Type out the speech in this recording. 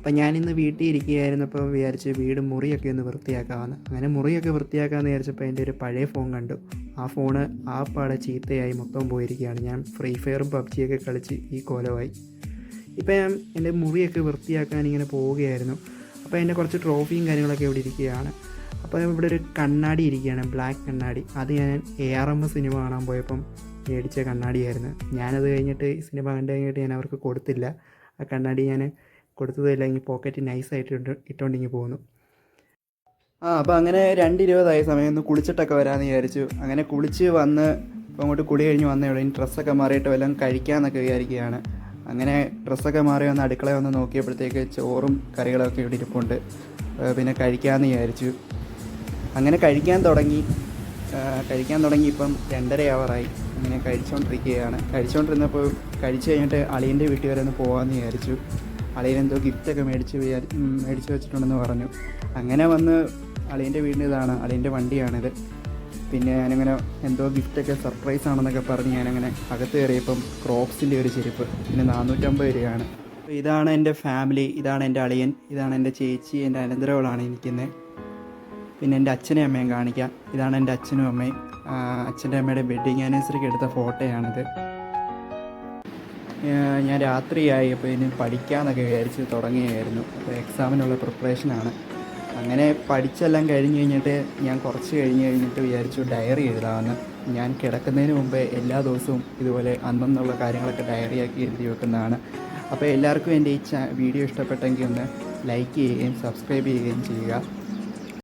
അപ്പം ഞാനിന്ന് വീട്ടിൽ ഇരിക്കുകയായിരുന്നപ്പോൾ വിചാരിച്ച് മുറിയൊക്കെ ഒന്ന് വൃത്തിയാക്കാമെന്ന്. അങ്ങനെ മുറിയൊക്കെ വൃത്തിയാക്കാമെന്ന് വിചാരിച്ചപ്പോൾ എൻ്റെ ഒരു പഴയ ഫോൺ കണ്ടു. ആ ഫോണ് ആപ്പാടെ ചീത്തയായി മൊത്തം പോയിരിക്കുകയാണ്. ഞാൻ ഫ്രീ ഫയറും പബ്ജിയൊക്കെ കളിച്ച് ഈ കോലമായി. ഇപ്പം ഞാൻ എൻ്റെ മുറിയൊക്കെ വൃത്തിയാക്കാൻ ഇങ്ങനെ പോവുകയായിരുന്നു. അപ്പോൾ എൻ്റെ കുറച്ച് ട്രോഫിയും കാര്യങ്ങളൊക്കെ ഇവിടെ ഇരിക്കുകയാണ്. അപ്പോൾ ഇവിടെ ഒരു കണ്ണാടി ഇരിക്കുകയാണ്, ബ്ലാക്ക് കണ്ണാടി. അത് ഞാൻ ARM സിനിമ കാണാൻ പോയപ്പം മേടിച്ച കണ്ണാടിയായിരുന്നു. ഞാനത് കഴിഞ്ഞിട്ട് സിനിമ കണ്ടു കഴിഞ്ഞിട്ട് ഞാൻ അവർക്ക് കൊടുത്തില്ല. ആ കണ്ണാടി ഞാൻ കൊടുത്തതില്ല, ഇങ്ങനെ പോക്കറ്റ് നൈസായിട്ട് ഇട്ടുകൊണ്ടിങ്ങി പോകുന്നു. അപ്പോൾ അങ്ങനെ 2:20 സമയം ഒന്ന് കുളിച്ചിട്ടൊക്കെ വരാമെന്ന് വിചാരിച്ചു. അങ്ങനെ കുളിച്ച് വന്ന് ഇപ്പോൾ അങ്ങോട്ട് കുളി കഴിഞ്ഞ് വന്നേ ഉള്ളൂ. ഇനി ഡ്രസ്സൊക്കെ മാറിയിട്ട് വല്ലതും കഴിക്കാമെന്നൊക്കെ വിചാരിക്കുകയാണ്. അങ്ങനെ ഡ്രസ്സൊക്കെ മാറി വന്ന് അടുക്കള വന്ന് നോക്കിയപ്പോഴത്തേക്ക് ചോറും കറികളൊക്കെ ഇവിടെ ഇരിപ്പുണ്ട്. പിന്നെ കഴിക്കാമെന്ന് വിചാരിച്ചു. അങ്ങനെ കഴിക്കാൻ തുടങ്ങി. ഇപ്പം 2:30 ആവാറായി. അങ്ങനെ കഴിച്ചുകൊണ്ടിരുന്നപ്പോൾ കഴിച്ച് കഴിഞ്ഞിട്ട് അളിയൻ്റെ വീട്ടിൽ വരെ ഒന്ന് പോകാമെന്ന് വിചാരിച്ചു. അളിയനെന്തോ ഗിഫ്റ്റൊക്കെ മേടിച്ച് വെച്ചിട്ടുണ്ടെന്ന് പറഞ്ഞു. അങ്ങനെ വന്ന് അളിയൻ്റെ വീടിന് ഇതാണ്, അളിയൻ്റെ വണ്ടിയാണിത്. പിന്നെ ഞാനങ്ങനെ എന്തോ ഗിഫ്റ്റൊക്കെ സർപ്രൈസ് ആണെന്നൊക്കെ പറഞ്ഞ് ഞാനങ്ങനെ അകത്ത് കയറിയപ്പം ക്രോപ്സിൻ്റെ ഒരു ചെരുപ്പ്, പിന്നെ 450 രൂപയാണ്. അപ്പോൾ ഇതാണ് എൻ്റെ ഫാമിലി, ഇതാണ് എൻ്റെ അളിയൻ, ഇതാണ് എൻ്റെ ചേച്ചി, എൻ്റെ അനന്തരവളാണ് ഇരിക്കുന്നത്. പിന്നെ എൻ്റെ അച്ഛനെയും അമ്മയും കാണിക്കാം. ഇതാണ് എൻ്റെ അച്ഛനും അമ്മയും. അച്ഛൻ്റെ അമ്മയുടെ വെഡ്ഡിങ് ആനിവേഴ്സറിക്ക് എടുത്ത ഫോട്ടോയാണിത്. ഞാൻ രാത്രിയായി, അപ്പോൾ ഇനി പഠിക്കാമെന്നൊക്കെ വിചാരിച്ച് തുടങ്ങിയായിരുന്നു. അപ്പോൾ എക്സാമിനുള്ള പ്രിപ്പറേഷനാണ്. അങ്ങനെ പഠിച്ചെല്ലാം കഴിഞ്ഞ് കഴിഞ്ഞിട്ട് ഞാൻ കുറച്ച് കഴിഞ്ഞിട്ട് വിചാരിച്ചു ഡയറി എഴുതാമെന്ന്. ഞാൻ കിടക്കുന്നതിന് മുമ്പേ എല്ലാ ദിവസവും ഇതുപോലെ അന്നുള്ള കാര്യങ്ങളൊക്കെ ഡയറിയാക്കി എഴുതി വെക്കുന്നതാണ്. അപ്പോൾ എല്ലാവർക്കും എൻ്റെ ഈ വീഡിയോ ഇഷ്ടപ്പെട്ടെങ്കിൽ ഒന്ന് ലൈക്ക് ചെയ്യുകയും സബ്സ്ക്രൈബ് ചെയ്യുകയും ചെയ്യുക.